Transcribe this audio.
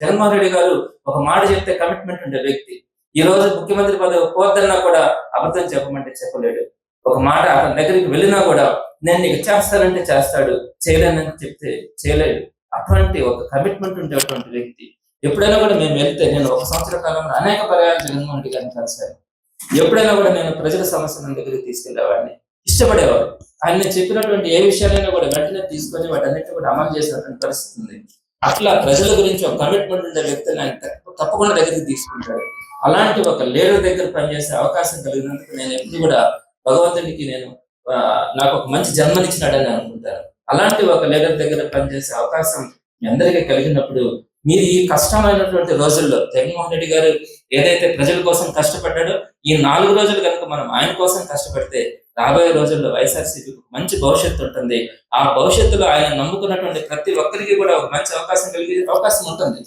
జగన్మోహన్ రెడ్డి గారు ఒక మాట చెప్తే కమిట్మెంట్ ఉండే వ్యక్తి. ఈ రోజు ముఖ్యమంత్రి పదవి పోద్దన్నా కూడా అబద్ధం చెప్పమంటే చెప్పలేడు. ఒక మాట అతని దగ్గరికి వెళ్ళినా కూడా నేను నీకు చేస్తానంటే చేస్తాడు, చేయలేనని చెప్తే చేయలేడు. అటువంటి ఒక కమిట్మెంట్ ఉండేటువంటి వ్యక్తి. ఎప్పుడైనా కూడా మేము వెళ్తే, నేను 1 సంవత్సర కాలంలో అనేక పర్యాలు జగన్మోహన్ రెడ్డి గారిని కలిశాను. ఎప్పుడైనా కూడా నేను ప్రజల సమస్యలను దగ్గరికి తీసుకెళ్లేవాడిని, ఇష్టపడేవాడు. ఆయన చెప్పినటువంటి ఏ విషయాలైనా కూడా వెంటనే తీసుకొని వాటన్నిటిని కూడా అమలు చేసినటువంటి పరిస్థితి ఉంది. అట్లా ప్రజల గురించి ఒక కమిట్మెంట్ ఉండే వ్యక్తిని ఆయన తప్పకుండా దగ్గరికి తీసుకుంటాడు. అలాంటి ఒక లీడర్ దగ్గర పనిచేసే అవకాశం కలిగినందుకు నేను ఎప్పుడు కూడా భగవంతుడికి నాకు ఒక మంచి జన్మనిచ్చినాడని అనుకుంటాను. అలాంటి ఒక లీడర్ దగ్గర పనిచేసే అవకాశం మీ అందరికీ కలిగినప్పుడు, మీరు ఈ కష్టమైనటువంటి రోజుల్లో జగన్మోహన్ రెడ్డి గారు ఏదైతే ప్రజల కోసం కష్టపడ్డాడో, ఈ 4 రోజులు కనుక మనం ఆయన కోసం కష్టపడితే రాబోయే రోజుల్లో వైఎస్ఆర్సీపీకి మంచి భవిష్యత్తు ఉంటుంది. ఆ భవిష్యత్తులో ఆయన నమ్ముకున్నటువంటి ప్రతి ఒక్కరికి కూడా ఒక మంచి అవకాశం కలిగే అవకాశం ఉంటుంది.